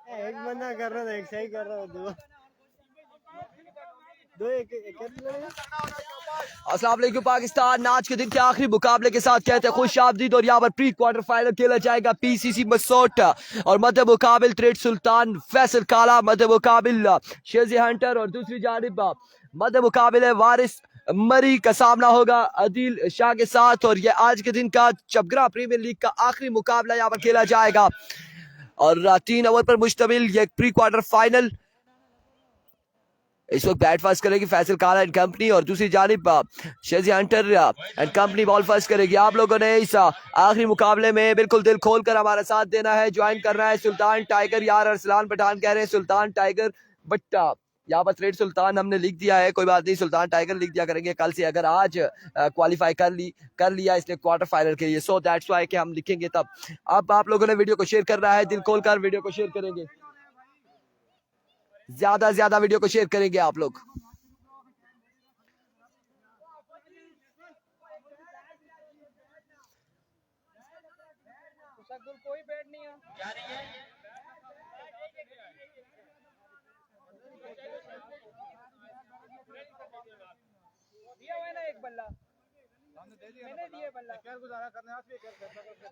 एक बंदा कर रहा था, एक सही कर रहा था, दो एक अस्सलाम वालेकुम पाकिस्तान। आज के दिन के आखिरी मुकाबले के साथ कहते हैं खुश आमदीद। और यहाँ पर प्री क्वार्टर फाइनल खेला जाएगा पीसीसी मसोट और मध्य मुकाबिल ट्रेड सुल्तान फैसल काला, मध्य मुकाबिल शेजी हंटर और दूसरी जानिब मध्य मुकाबिल वारिस मरी का सामना होगा अदील शाह के साथ। और ये आज के दिन का चबगरा प्रीमियर लीग का आखिरी मुकाबला यहाँ पर खेला जाएगा और 3 ओवर पर मुश्तमिल ये प्री क्वार्टर फाइनल। इस वक्त बैट फर्स्ट करेगी फैसल काला एंड कंपनी और दूसरी जानिब Shezi Hunter and company ball first करेगी। आप लोगों ने इस आखिरी मुकाबले में बिल्कुल दिल खोलकर हमारा साथ देना है। ज्वाइन करना है सुल्तान टाइगर। यार अरसलान पठान कह रहे हैं सुल्तान टाइगर, बट यहाँ पर ट्रेड सुल्तान हमने लिख दिया है, कोई बात नहीं, सुल्तान टाइगर लिख दिया करेंगे कल से। अगर आज क्वालिफाई कर लिया इसने क्वार्टर फाइनल के लिए, सो दैट्स व्हाई कि हम लिखेंगे तब। अब आप लोगों ने वीडियो को शेयर करना है, दिल खोलकर वीडियो को शेयर करेंगे, ज्यादा से ज्यादा वीडियो को शेयर करेंगे आप लोग। कोई बैट नहीं है।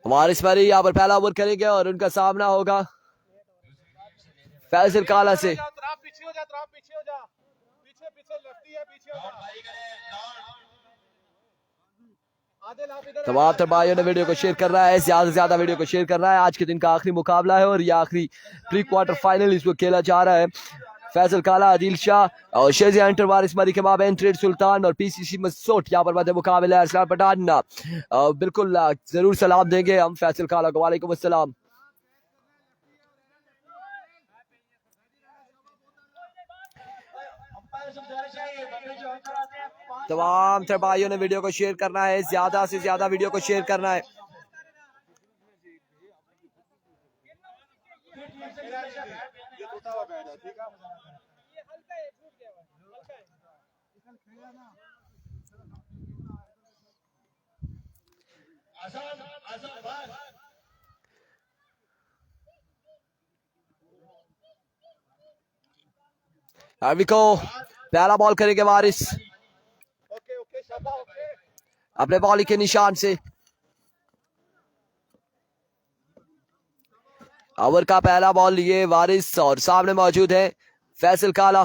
वारिस मरी यहाँ पर पहला ओवर करेंगे और उनका सामना होगा फैसल काला से। तमाम तरबाइयों ने वीडियो को शेयर करना है, ज्यादा से ज्यादा वीडियो को शेयर करना है। आज के दिन का आखिरी मुकाबला है और ये आखिरी प्री क्वार्टर फाइनल इसको खेला जा रहा है। फैसल काला, आदिल शाह और शेजी हंटर वारिस मरी के माबैन ट्रेड सुल्तान और पीसीसी मसोट यहाँ पर मध्य मुकाबला है। अरसलान पठान बिल्कुल जरूर सलाम देंगे हम फैसल काला को। वालेकुम अस्सलाम। तमाम भाइयों ने वीडियो को शेयर करना है, ज्यादा से ज्यादा वीडियो को शेयर करना है। पहला बॉल करेंगे वारिस अपने बॉल के निशान से। ओवर का पहला बॉल लिए वारिस और सामने मौजूद है फैसल काला।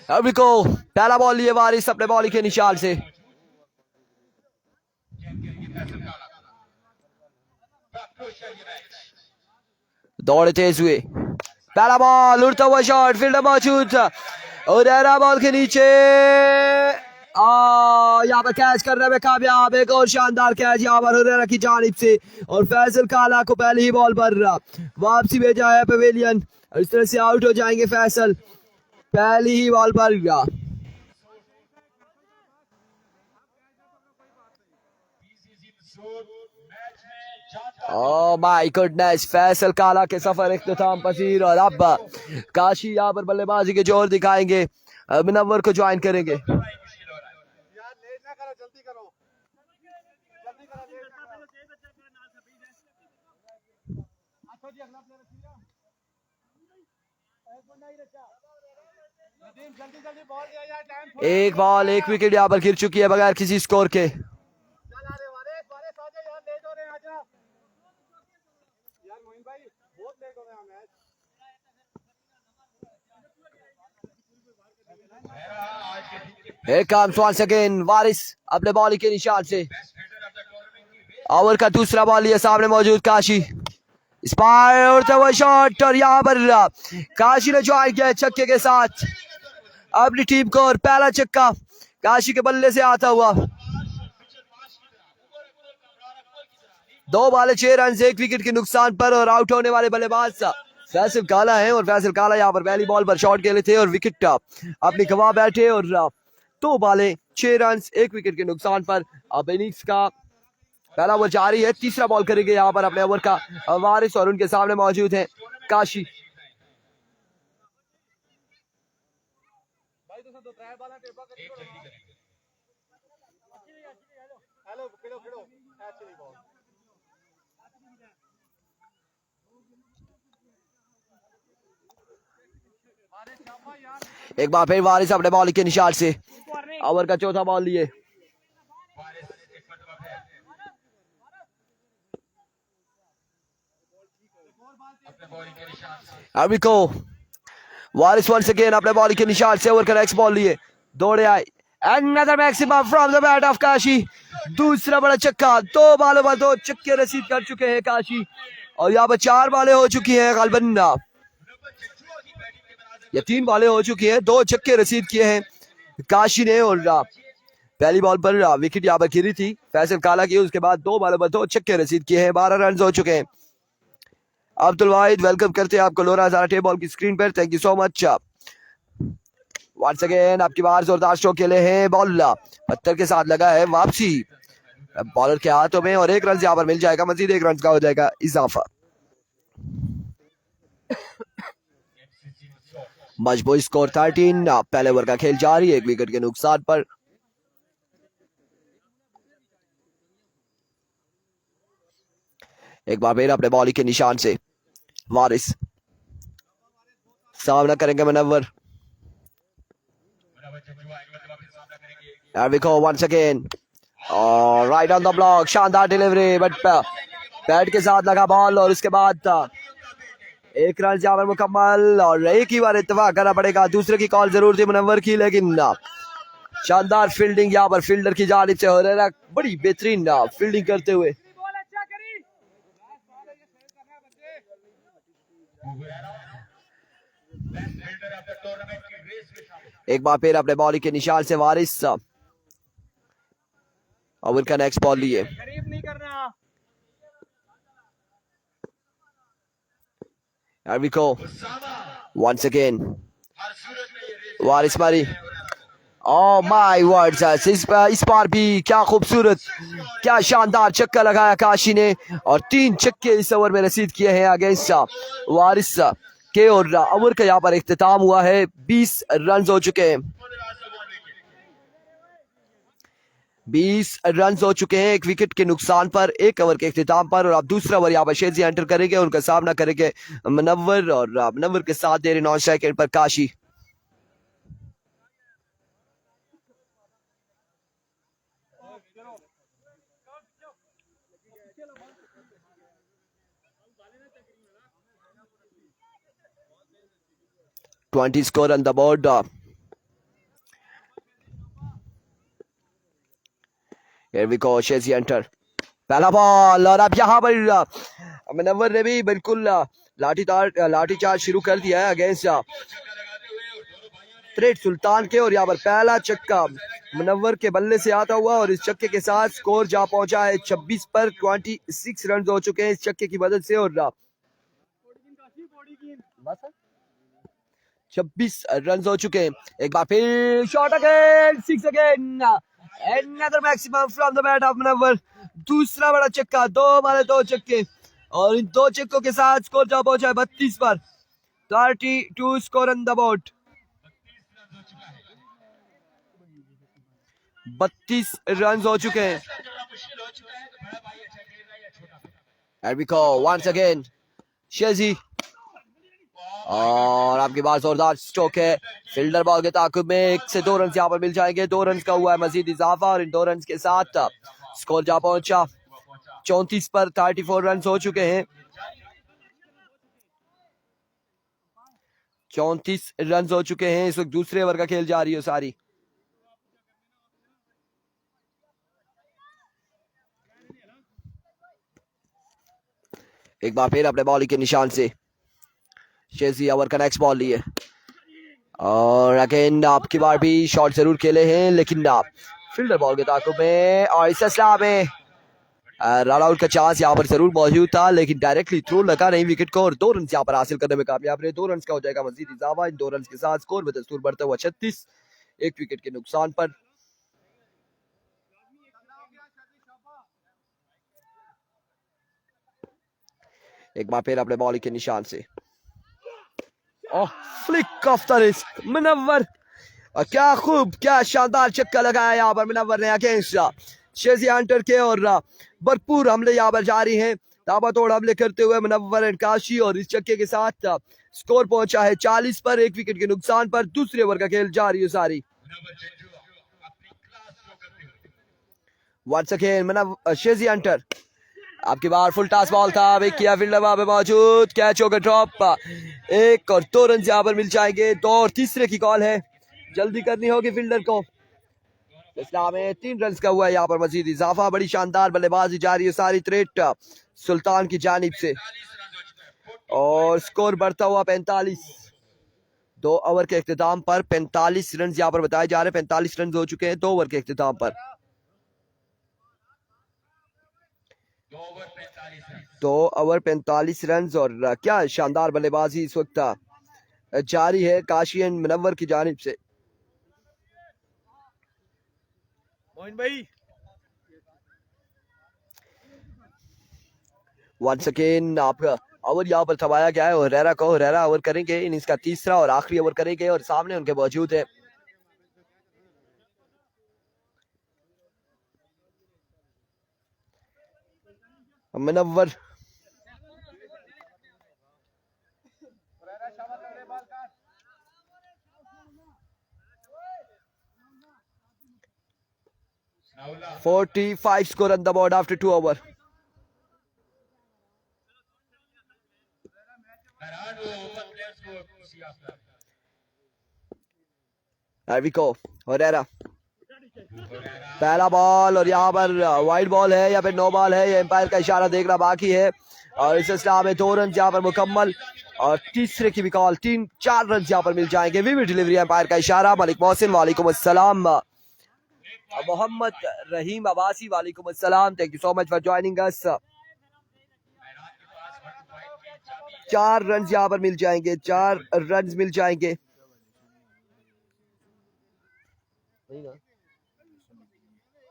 अभी को पहला बॉल लिए वारिस अपने बॉल के निशान से। दौड़े तेज हुए, पहला बॉल उड़ता हुआ शॉट, फील्डर मौजूद और बॉल के नीचे यहाँ पर कैच करने में कामयाब। एक और शानदार कैच यहाँ पर हुरैरा की जानिब से और फैसल काला को पहली ही बॉल पर वापसी भेजा है पवेलियन। इस तरह से आउट हो जाएंगे फैसल पहली ही बॉल पर। ओह माय गुडनेस, फैसल काला के सफर इख्तिताम पसीर और अब काशी यहाँ पर बल्लेबाजी के जोर दिखाएंगे, मुनव्वर को ज्वाइन करेंगे। एक बॉल एक विकेट यहाँ पर गिर चुकी है बगैर किसी स्कोर के। एक काम once again वारिस अपने बॉल के निशान से। ओवर का दूसरा बॉल ये सामने मौजूद काशी, स्पायर उड़ता हुआ शॉट और यहाँ पर काशी ने ज्वाइन किया छक्के के साथ अपनी टीम को और पहला छक्का काशी के बल्ले से आता हुआ। 2 बॉल 6 रन 1 विकेट के नुकसान पर और आउट होने वाले बल्लेबाज फैसल काला है और फैसल काला यहाँ पर पहली बॉल पर शॉट खेले थे और विकेट अपनी गवा बैठे और 2 बॉल 6 रन 1 विकेट के नुकसान पर। अब इनिंग्स का पहला ओवर जारी है, तीसरा बॉल करेंगे यहाँ पर अपने ओवर का वारिस और उनके सामने मौजूद है काशी। एक बार फिर वारिस अपने बॉल के निशान से ओवर का चौथा बॉल लिए। अबिको वारिस वंस अगेन अपने बॉल के निशान से ओवर का नेक्स्ट बॉल लिए, दौड़े आए। Another maximum from the bat of Kashi, दूसरा बड़ा चक्का। 2 बालों पर 2 चक्के रसीद कर चुके हैं काशी और यहाँ पर 4 बालें हो चुकी हैं गलबन, या 3 बालें हो चुकी हैं। 2 चक्के रसीद किए हैं काशी ने और पहली बॉल पर विकेट यहाँ पर गिरी थी फैसल काला की, उसके बाद 2 बालों पर 2 चक्के रसीद किए हैं। 12 रन हो चुके हैं। अब्दुल वाहिद वेलकम करते हैं आपको लोरा हजारा टेबल की स्क्रीन पर, thank you so much. Once again आपकी बार जोरदार स्ट्रोक खेले हैं, बॉल पत्थर के साथ लगा है, वापसी बॉलर के हाथों में और 1 रन यहाँ पर मिल जाएगा, मजीद 1 रन का हो जाएगा इजाफा। मजबूत स्कोर 13, पहले ओवर का खेल जारी, 1 विकेट के नुकसान पर। एक बार फिर अपने बॉलिंग के निशान से वारिस, सामना करेंगे Munawwar. Once again right on the block, शानदार डिलीवरी, बट बैट के साथ लगा बॉल और उसके बाद 1 रन यहाँ पर मुकम्मल और एक ही बार इत्तेफाक करना पड़ेगा। दूसरे की कॉल जरूर थी मुनव्वर की, लेकिन शानदार फील्डिंग यहाँ पर फील्डर की जानिब से हो रहा है, बड़ी बेहतरीन फील्डिंग करते हुए। एक बार फिर अपने बॉलिंग के निशान से वारिस ओवर का नेक्स्ट बॉल लिए। वंस अगेन वारिस मारी, ओह माय वर्ड्स, इस बार भी क्या खूबसूरत, क्या शानदार छक्का लगाया काशी ने और 3 छक्के इस ओवर में रसीद किए हैं अगेंस्ट वारिस के और ओवर का यहाँ पर इख्तिताम हुआ है। 20 रन हो चुके हैं, 20 रन हो चुके हैं 1 विकेट के नुकसान पर, 1 ओवर के इख्तिताम पर। और अब दूसरा ओवर यहाँ पर शेजी एंटर करेंगे, उनका सामना करेंगे मुनव्वर और मुनव्वर के साथ दे रहे 9 सेकंड पर Kashi. $20 score on the board. Here we go, Shazi enter. पहला बॉल और अब यहाँ पर मुनव्वर ने भी बिल्कुल लाठीचार्ज शुरू कर दिया है अगेंस्ट थ्रेड सुल्तान के और यहाँ पर पहला छक्का मुनव्वर के बल्ले से आता हुआ और इस छक्के के साथ स्कोर जा पहुंचा है 26 पर। 26 रन हो चुके हैं इस छक्के की मदद से और 26 रन हो चुके हैं। एक बार फिर shot again, 6 again, another maximum from the bat of Munawwar. दूसरा बड़ा छक्का, 2 मारे 2 छक्के और इन 2 छक्कों के साथ स्कोर जा पहुंचा है 32 पर। 32 score on the board, 32 run हो चुके हैं। Here we go, once again, शेजी और आपके पास जोरदार स्ट्रोक है, फील्डर बॉल के ताकुब में 1 से 2 रन यहाँ पर मिल जाएंगे। 2 रन का हुआ है मजीद इजाफा और इन 2 रन के साथ स्कोर जा पहुंचा 34 पर। 34 रन हो चुके हैं, 34 रन हो चुके हैं। इस वक्त दूसरे ओवर का खेल जारी है सारी। एक बार फिर अपने बॉलिंग के निशान से शेजी ओवर का नेक्स्ट बॉल लिए और अगेन आपकी बार भी शॉट जरूर खेले हैं, लेकिन फील्डर बॉल के ताकुब में और इस असला में रन आउट का चांस यहाँ पर जरूर मौजूद था, लेकिन डायरेक्टली थ्रू लगा नहीं विकेट को और 2 रन यहाँ पर हासिल करने में कामयाब रहे। 2 रन का हो जाएगा मजीद इजाफा। इन 2 रन के साथ स्कोर बदस्तूर बढ़ता हुआ 36, 1 विकेट के नुकसान पर। एक बार फिर अपने बॉलिंग के निशान से flick off the wrist, Munawwar और क्या खूब, क्या शानदार चक्का लगाया यहाँ पर मुनव्वर ने अगेंस्ट शेजी हंटर के। और भरपूर हमले यहाँ पर जारी हैं, ताबड़तोड़ हमले करते हुए मुनव्वर एंड काशी। और इस चक्के के साथ स्कोर पहुंचा है 40 पर, 1 विकेट के नुकसान पर। दूसरे ओवर का खेल जारी है सारी। वंस अगेन शेजी हंटर, आपकी बार फुल टॉस बॉल था, एक किया फील्डर वहां पे मौजूद, कैच होकर ड्रॉप। 1 और 2 रन यहाँ पर मिल जाएंगे। 2 और तीसरे की कॉल है, जल्दी करनी होगी फील्डर को। इस्लाम में 3 रन का हुआ है यहाँ पर मजीद इजाफा। बड़ी शानदार बल्लेबाजी जारी है सारी थ्रेट सुल्तान की जानिब से। और स्कोर बढ़ता हुआ 45। 2 ओवर के इख्तिताम पर 45 रन यहाँ पर बताए जा रहे हैं। 45 रन हो चुके हैं 2 ओवर के इख्तिताम पर। 2 ओवर 45 रन। और क्या शानदार बल्लेबाजी इस वक्त जारी है काशी एंड मुनव्वर की जानिब से। मोइन भाई वंस अगेन आपका ओवर यहाँ पर थमाया गया है। हुरैरा को, हुरैरा ओवर करेंगे, इनिंग्स का तीसरा और आखिरी ओवर करेंगे। और सामने उनके मौजूद है Munawwar. Naula. 45 score on the board after 2 overs. Farhan वो open players को खुशी आता है। Here we go. हुरैरा, पहला बॉल और यहाँ पर वाइड बॉल है या फिर नो बॉल है, ये एम्पायर का इशारा देखना बाकी है। और इस सिलसिला में 2 रन यहाँ पर मुकम्मल। और तीसरे की भी कॉल, 3-4 रन यहाँ पर मिल जाएंगे। विविड डिलीवरी, एम्पायर का इशारा। मलिक मोहसिन वालेकुम अस्सलाम। मोहम्मद रहीम अब्बासी वालेकुम अस्सलाम, thank you so much for joining us. 4 run यहाँ पर मिल जाएंगे, 4 रन मिल जाएंगे।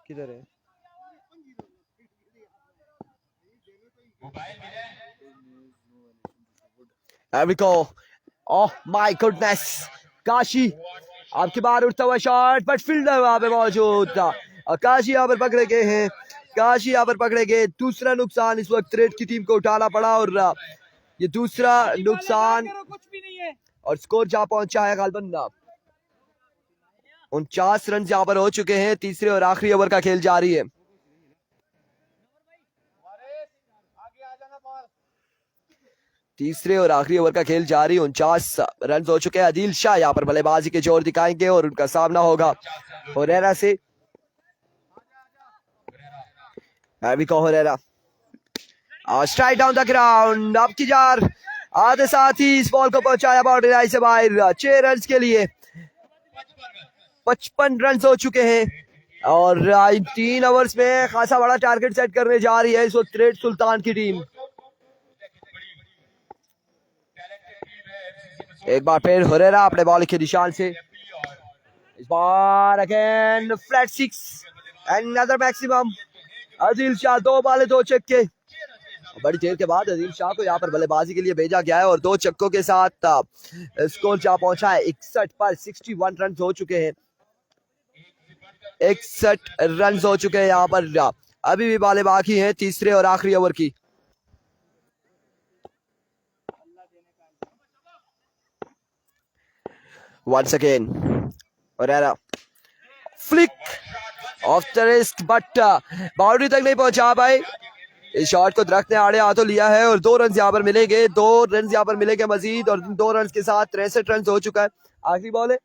किधर है? मोबाइल मिले। There we go. Oh my goodness. Kashi, आपकी बार उठता हुआ शॉट, बट फील्डर वहां पे मौजूद था। और काशी यहाँ पर पकड़े गए हैं, काशी यहाँ पर पकड़े गए। दूसरा नुकसान इस वक्त रेड की टीम को उठाना पड़ा। और ये दूसरा नुकसान। और स्कोर जहाँ पहुंचा है गालबन 49 रन यहाँ पर हो चुके हैं। तीसरे और आखिरी ओवर का खेल जारी है। तीसरे और आखिरी ओवर का खेल जारी, 49 रन हो चुके हैं। आदिल शाह यहाँ पर बल्लेबाजी के जोर दिखाएंगे और उनका सामना होगा हुरैरा से। Huraira strike down the ground, अब की जार आधे साथ ही इस बॉल को पहुंचाया बाउंड्री लाइन से बाहर। 6 रन के लिए 55 रन हो चुके हैं। और इन 3 ओवर्स में खासा बड़ा टारगेट सेट करने जा रही है इस वक्त रेड सुल्तान की टीम। एक बार फिर हुरैरा अपने बॉल के निशान से, इस बार again flat 6 and another maximum. Adil Shah 2 ball 2 छक्के। बड़ी देर के बाद आदिल शाह को यहाँ पर बल्लेबाजी के लिए भेजा गया है और 2 छक्कों के साथ स्कोर जहाँ पहुंचा है 61 पर। 61 रन हो चुके हैं, 61 रन हो चुके हैं यहाँ पर। अभी भी बालें बाकी हैं तीसरे और आखिरी ओवर की। Once again, Herrera flick off the wrist, but boundary तक नहीं पहुंचा भाई। इस शॉट को दरख्त ने आड़े हाथों लिया है और 2 रन यहाँ पर मिलेंगे, 2 रन यहाँ पर मिलेंगे मजीद। और 2 रन के साथ 63 रन हो चुका है। आखिरी बॉल है,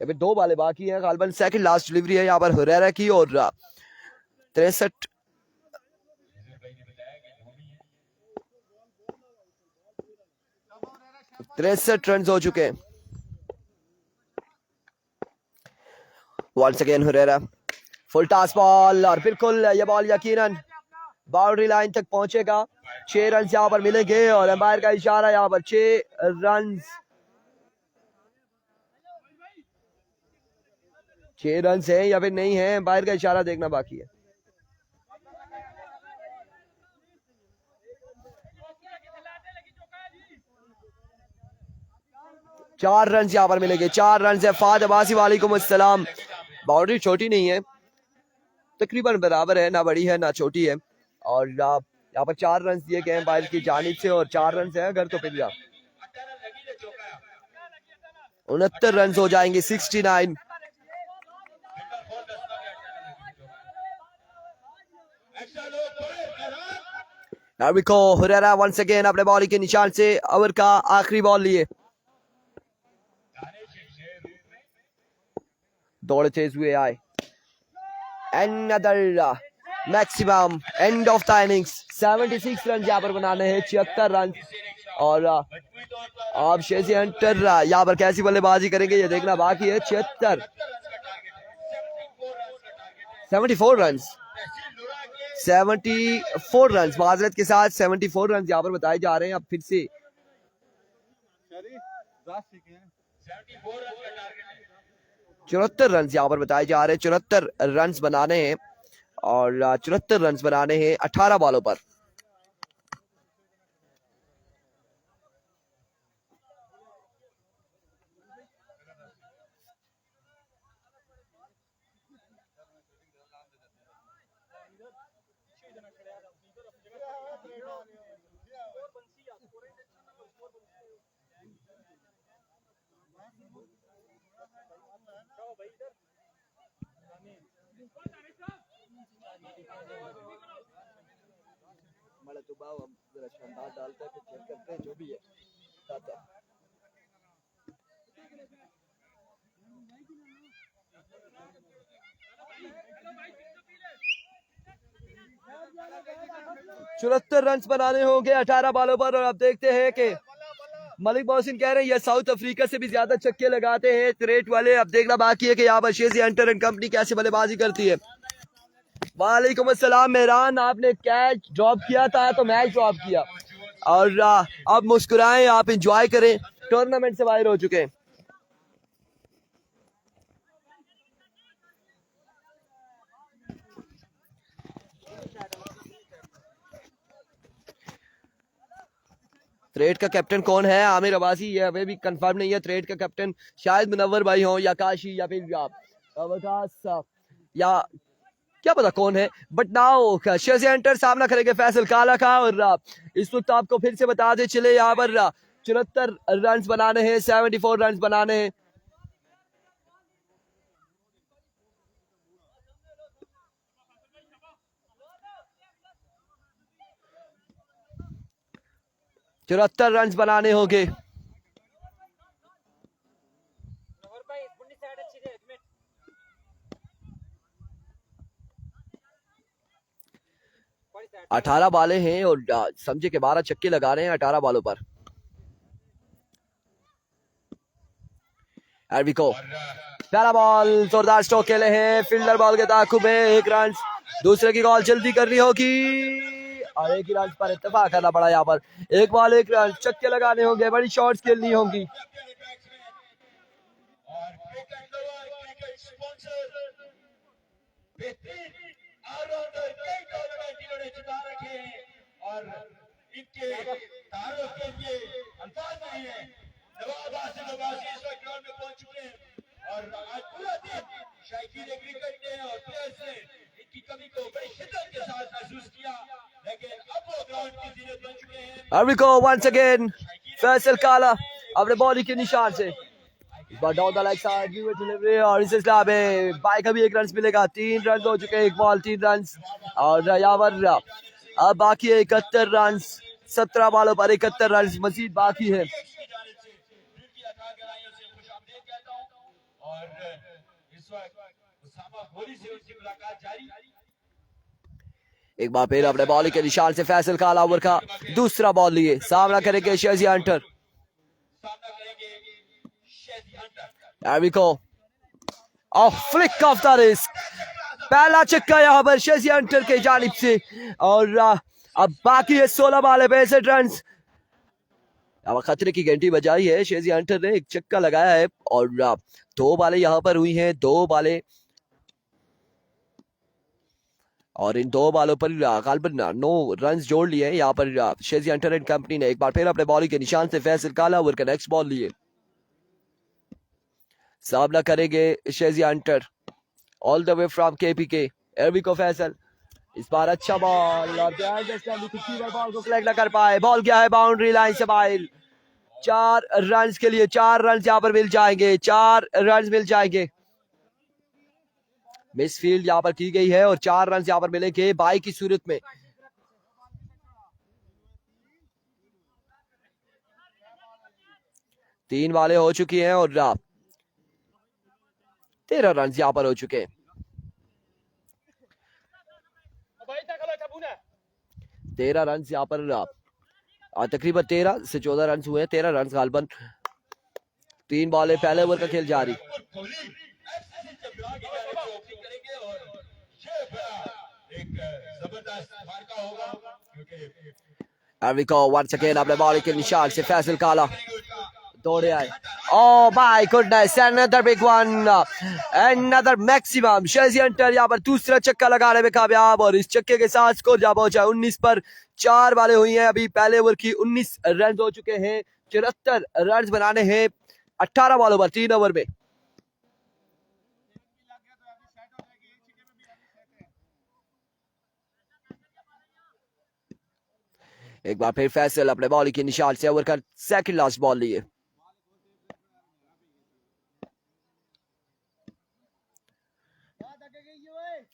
अभी 2 बालें बाकी हैं। गालबन सेकंड लास्ट डिलीवरी है यहाँ पर हुरैरा की। और 63 रन हो चुके हैं। Once again Huraira, full toss ball और बिल्कुल ये बॉल यकीनन बाउंड्री लाइन तक पहुंचेगा। 6 रन यहाँ पर मिलेंगे और एम्पायर का इशारा यहाँ पर 6 रन। 6 रन है या फिर नहीं है, एम्पायर का इशारा देखना बाकी है। 4 रन यहाँ पर मिलेंगे, 4 रन है। फाद अब्बासी वालेकुम अस्सलाम। बाउंड्री छोटी नहीं है, तकरीबन बराबर है, ना बड़ी है ना छोटी है। और यहाँ पर 4 रन दिए गए हैं बाहर की जानिब से, और 4 रन है अगर तो फिर 69 रन हो जाएंगे। 69। हुरैरा वंस अगेन अपने बॉलिंग के निशान से ओवर का आखिरी बॉल लिए। दौड़ तेज हुए आए। Another maximum end of the innings। 76 run यहाँ पर बनाने हैं, 76 रन। और अब शेजी हंटर यहाँ पर कैसी बल्लेबाजी करेंगे ये देखना बाकी है। 74 74 रन 74 रन माजरत के साथ 74 रन यहाँ पर बताए जा रहे हैं। अब फिर से 74 रन यहाँ पर बताए जा रहे हैं। 74 रन बनाने हैं, और 74 रन बनाने हैं 18 बॉलों पर। डालता है, चेक करते हैं जो भी है। चौहत्तर रन बनाने होंगे 18 बॉलों पर। और अब देखते हैं कि मलिक मोहसिन कह रहे हैं ये साउथ अफ्रीका से भी ज्यादा छक्के लगाते हैं रेट वाले। अब देखना बाकी है कि यहाँ पर शेजी हंटर एंड कंपनी कैसे बल्लेबाजी करती है। वालेकुम अस्सलाम मेहरान, आपने कैच ड्रॉप किया था तो मैच ड्रॉप किया, और अब मुस्कुराएं, आप एंजॉय करें, टूर्नामेंट से बाहर हो चुके हैं। थ्रेड का कैप्टन कौन है? आमिर अब्बासी, ये अभी भी कंफर्म नहीं है। थ्रेड का कैप्टन शायद मुनव्वर भाई हो, या काशी, या फिर वकास, या क्या पता कौन है। बट नाउ शेजी हंटर सामना करेंगे फैसल काला का। और इस वक्त आपको फिर से बता दे चले यहाँ पर 74 रन बनाने हैं, 74 रन बनाने हैं। चौहत्तर रन बनाने होंगे। अठारह बाले हैं और समझे के 12 छक्के लगा रहे हैं 18 बालों पर। एरविको पहला बॉल जोरदार स्ट्रोक खेले हैं, फील्डर बॉल के ताकुब में 1 रन। दूसरे की कॉल जल्दी करनी होगी, और 1 ही रन पर इत्तेफाक करना पड़ा। यहाँ पर 1 बॉल 1 रन, छक्के लगाने होंगे, बड़ी शॉट्स खेलनी होंगी। और इनके तारों के लिए अंदाज नहीं है। नवाब आसिफ अब्बासी इस वक्त ग्राउंड में पहुंच चुके हैं, और आज पूरा दिन शायकीन क्रिकेट ने और प्लेयर्स ने इनकी कमी को बड़ी शिद्दत के साथ महसूस किया, लेकिन अब वो ग्राउंड की जीनत बन चुके हैं। एरविको वंस अगेन, फैसल काला अपने बॉलिंग के निशान से down the leg side delivery, और इस सिलसिला में बाई का भी 1 रन मिलेगा। 3 रन हो चुके हैं, 1 बॉल 3 रन। और यावर अब बाकी है 71 रन, 17 बॉलों पर 71 रन मजीद बाकी है। एक बार फिर अपने बॉलिंग के निशान से फैसल काला ओवर का दूसरा बॉल लिए, सामना करेंगे Shezi Hunter. Flick off the wrist, पहला छक्का यहाँ पर शेजी हंटर के जानिब से। और अब बाकी है 16 बॉल 65 रन। अब खतरे की घंटी बजाई है, शेजी हंटर ने 1 छक्का लगाया है, और 2 बालें यहाँ पर हुई हैं, 2 बालें, और इन 2 बालों पर गालबन 9 रन जोड़ लिए हैं यहाँ पर शेजी हंटर एंड कंपनी ने। एक बार फिर अपने बॉलिंग के निशान से फैसल काला ओवर का नेक्स्ट बॉल लिए। सामना करेंगे Shezi Hunter all the way from KPK. एरविको फैसल, इस बार अच्छा बॉल और बॉल को कलेक्ट न कर पाए। बॉल गया है बाउंड्री लाइन से बाहर। 4 रन के लिए 4 रन यहाँ पर मिल जाएंगे, 4 रन मिल जाएंगे। मिस फील्ड यहाँ पर की गई है और 4 रन यहाँ पर मिलेंगे बाई की सूरत में। तीन वाले हो चुकी हैं और 13 रन यहाँ पर हो चुके हैं। 13 रन यहाँ पर तकरीबन 13 से 14 रन हुए हैं। 13 रन गालबन। 3 बॉलें पहले ओवर का खेल जारी। एरविको वंस अगेन अपने बॉल के निशान से फैसल काला दौड़े आए। Oh my goodness, another big one, another maximum। Shezi Hunter यहाँ पर दूसरा चक्का लगाने में कामयाब और इस चक्के के साथ स्कोर जा पहुंचा 19 पर। 4 बालें हुई हैं अभी पहले ओवर की। 19 रन हो चुके हैं। 74 रन बनाने हैं 18 बॉलों पर 3 ओवर में। एक बार फिर फैसल अपने बॉल के निशान से ओवर का सेकंड लास्ट बॉल लिए।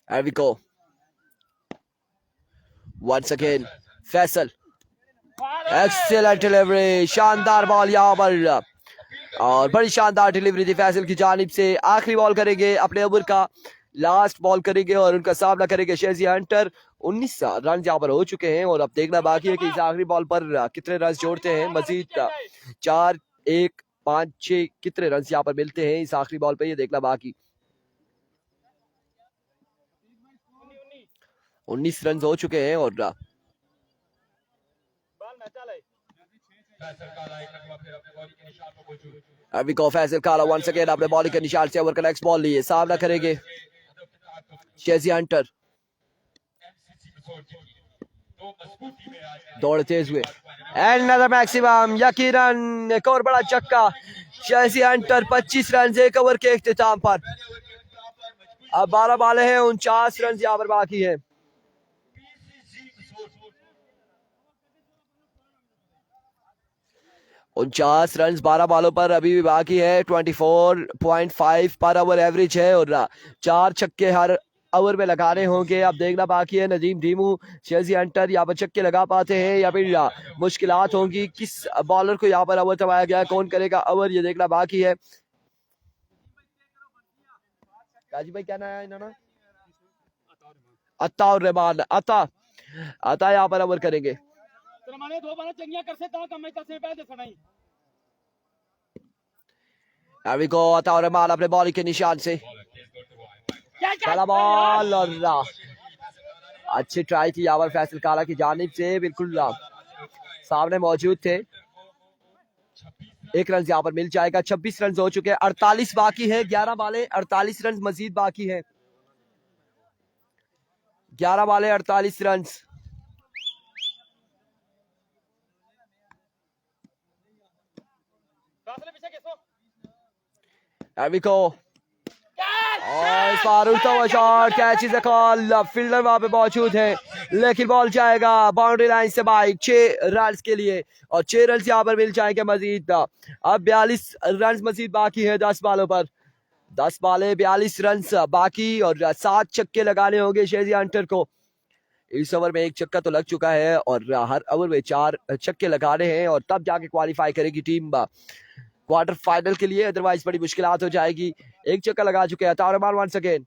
एरविको once again Faisal, excellent delivery, शानदार बॉल यहाँ पर और बड़ी शानदार डिलीवरी थी फैसल की जानिब से। आखिरी बॉल करेंगे अपने ओवर का, लास्ट बॉल करेंगे और उनका सामना करेंगे शेजी हंटर। 19 रन यहाँ पर हो चुके हैं और अब देखना बाकी है कि इस आखिरी बॉल पर कितने रन जोड़ते हैं। मजीद 4, 1, 5, 6 कितने रन यहाँ पर मिलते हैं इस आखिरी बॉल पे, ये देखना बाकी। 19 रन हो चुके हैं और अभी को फैसल काला वंस अगेन अपने बॉलिंग के निशान से ओवर का नेक्स्ट बॉल लिए। सामना करेंगे शेजी हंटर दौड़ तेज हुए। एंड मैक्सिमम, यकीनन एक और बड़ा चक्का। शेजी हंटर 25 रन 1 ओवर के इख्तिताम पर। अब 12 बालें हैं, 49 रन यहाँ पर बाकी है। उनचास रन 12 बालों पर अभी भी बाकी है। 24.5 पर ओवर एवरेज है और 4 छक्के हर ओवर में लगाने होंगे। अब देखना बाकी है नदीम ढीमू शेजी हंटर यहाँ पर छक्के लगा पाते हैं या फिर मुश्किलात होंगी। किस बॉलर को यहाँ पर ओवर दबाया गया, कौन करेगा ओवर, ये देखना बाकी है। काजी भाई क्या नाम है इन्होंने? अता और रहमान। अता यहाँ पर ओवर करेंगे। एरविको अता और रहमान अपने बॉल के निशान से पहला बॉल और अच्छी ट्राई थी यहाँ पर फैसल काला की जानिब से, बिल्कुल सामने मौजूद थे। 1 रन यहाँ पर मिल जाएगा। 26 रन हो चुके हैं, 48 बाकी है। 11 बाले 48 रन मजीद बाकी है। 11 बाले 48 रन। एरविको और इस बार उठता हुआ shot, catch is a call. Fielder वहां पे मौजूद है लेकिन बॉल जाएगा बाउंड्री लाइन से बाहर 6 रन के लिए और 6 रन यहाँ पर मिल जाएंगे मजीद। अब 42 रन मजीद बाकी है 10 बालों पर। 10 बाले 42 रन बाकी और 7 छक्के लगाने होंगे शेजी हंटर को। इस ओवर में 1 छक्का तो लग चुका है और हर ओवर में 4 छक्के लगाने हैं और तब जाके क्वालिफाई करेगी टीम क्वार्टर फाइनल के लिए, अदरवाइज बड़ी मुश्किलात हो जाएगी। 1 छक्का लगा चुके हैं तारमान वंस अगेन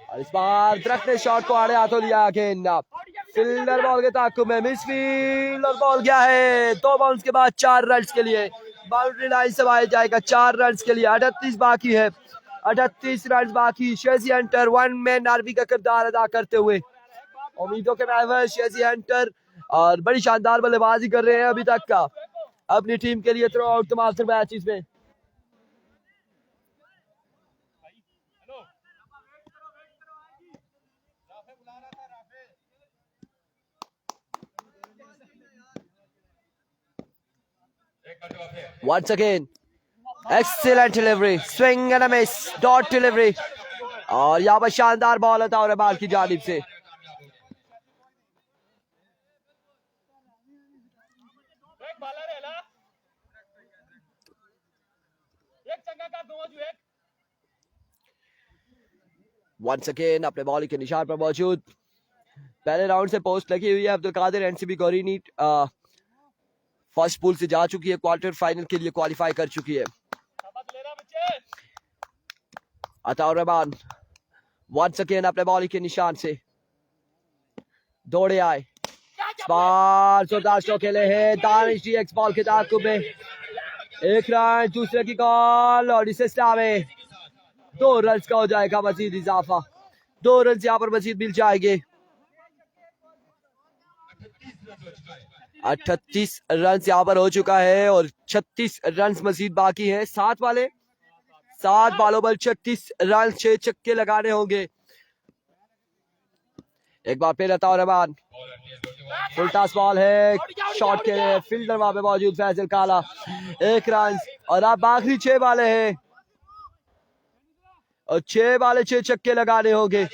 और इस बार दरख्त ने शॉट को आड़े हाथों लिया। अगेन फील्डर बॉल के ताकुब में मिस फील्ड और बॉल गया है 2 बाउंस के बाद 4 रन के लिए। बाउंड्री लाइन से बाहर जाएगा 4 रन के लिए। 38 बाकी है, 38 रन बाकी। शेजी हंटर 1 मैन आर्मी का किरदार अदा करते हुए उम्मीदों के महवर शेजी हंटर और बड़ी शानदार बल्लेबाजी कर रहे हैं अभी तक का अपनी टीम के लिए थ्रू आउट तमाम मैचेस में। Once again excellent delivery, swing and miss, dot delivery. और यहाँ पर शानदार बॉल था और बाल की जानिब से। वंस अगेन अपने बॉल के निशान पर मौजूद। पहले राउंड से पोस्ट लगी हुई है। अब्दुल कादिर एनसीबी गौरी नीट फर्स्ट पूल से जा चुकी है, क्वार्टर फाइनल के लिए क्वालिफाई कर चुकी है। अताउर रहमान वंस अगेन अपने बॉल के निशान से दौड़े आए, जोरदार स्ट्रोक खेले हैं दानिश डीएक्स बॉल के ताकुब में। एक रन, दूसरे की कॉल और इसे में 2 रन का हो जाएगा मजीद इजाफा। 2 रन यहाँ पर मजीद मिल जाएंगे। 38 रन यहाँ पर हो चुका है और 36 रन मजीद बाकी है। 7 बालों पर 36 रन, 6 छक्के लगाने होंगे। एक बार फिर Ataur Rahman, full toss ball है, शॉट के लिए फील्डर वहां पे मौजूद फैसल काला। 1 रन और अब आखिरी 6 बाले हैं और 6 बाले 6 छक्के लगाने होंगे।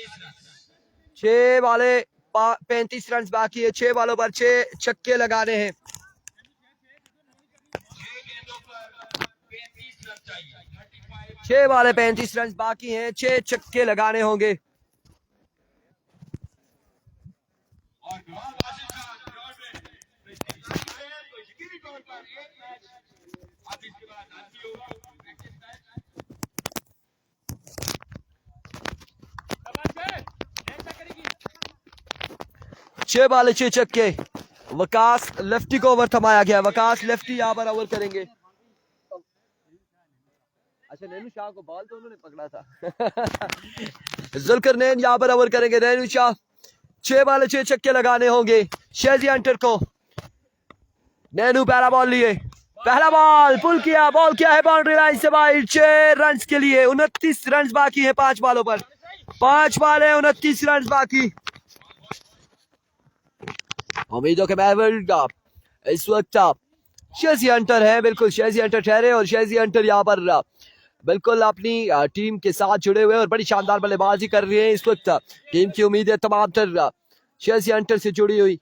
6 बाले 35 रन बाकी है। 6 बालों पर 6 छक्के लगाने हैं। 6 बाले 35 रन बाकी हैं, 6 छक्के लगाने होंगे। छह बाले 6 छक्के। वकास लेफ्टी को ओवर थमाया गया। वकास लेफ्टी यहाँ पर ओवर करेंगे। अच्छा, नैनू शाह को बॉल तो उन्होंने पकड़ा था। जुल्करनैन यहाँ पर ओवर करेंगे। नैनू शाह 6 बाले 6 छक्के लगाने होंगे शेजी हंटर को। नैनू पहला बॉल लिए, पहला बॉल पुल किया, बॉल किया है बाउंड्री लाइन से बाहर। 6 रन के लिए 29 रन बाकी है 5 बालों पर। 5 बाल है, 29 रन बाकी। उम्मीदों के महवर इस वक्त शेजी हंटर है, बिल्कुल शेजी हंटर ठहरे और शेजी हंटर यहाँ पर बिल्कुल अपनी टीम के साथ जुड़े हुए और बड़ी शानदार बल्लेबाजी कर रहे हैं इस वक्त। टीम की उम्मीदें तमाम तर शेजी हंटर से जुड़ी हुई।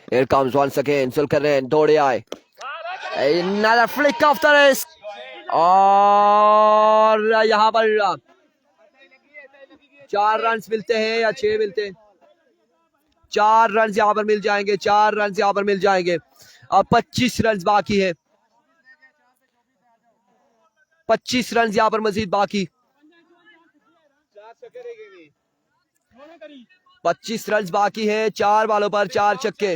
Here comes once again Zulkarnain, दौड़े आए, another flick of the wrist और यहाँ पर 4 रन मिलते हैं या 6 मिलते हैं। 4 रन यहाँ पर मिल जाएंगे। 4 रन यहाँ पर मिल जाएंगे। अब 25 रन बाकी है। 25 रन यहाँ पर मजीद बाकी। 25 रन बाकी है। 4 बालों पर 4 छक्के।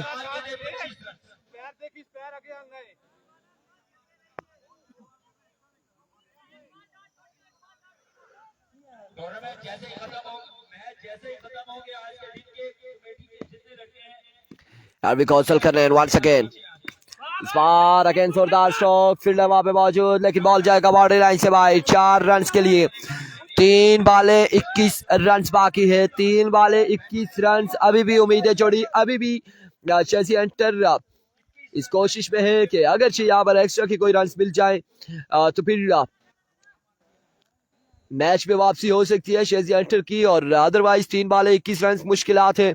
Zulkarnain once again. इस बार अगेन जोरदार स्ट्रोक, फील्डर वहां पे मौजूद, लेकिन बॉल जाएगा बाउंड्री लाइन से बाहर। 4 रन के लिए 3 बाले 21 रन बाकी है। 3 बाले 21 रन। अभी भी उम्मीदें जोड़ी, अभी भी शेजी हंटर इस कोशिश में है कि अगर यहाँ पर एक्स्ट्रा की कोई रन मिल जाए तो फिर मैच में वापसी हो सकती है शेजी हंटर की, और अदरवाइज 3 बाले 21 रन मुश्किलात है।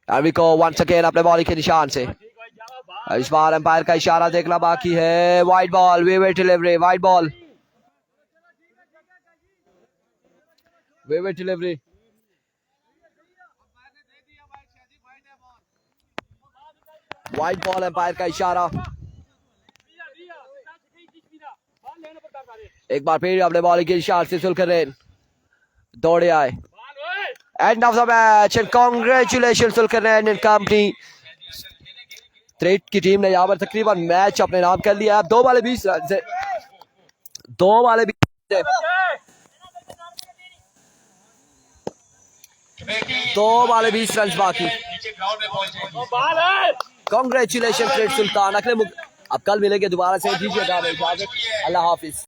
अरवी को वंस अगेन अपने बॉल के निशान से। इस बार अंपायर का इशारा देखना बाकी है। Wide ball, wayward delivery, wide ball, wayward delivery. Wide ball, umpire का इशारा। एक बार फिर अपने बॉल के इशारे से जुल्करनैन दौड़े आए। End of the match and congratulations Zulkarnain and company। Threat की टीम ने यहाँ पर तकरीबन मैच अपने नाम कर लिया। अब 2 बाले 20 रन से 2 बाले 20 से 2 बाले 20 रन बाकी। कॉन्ग्रेचुलेशन सुल्तान। अब कल मिलेंगे दोबारा से। दीजिएगा अल्लाह हाफिज।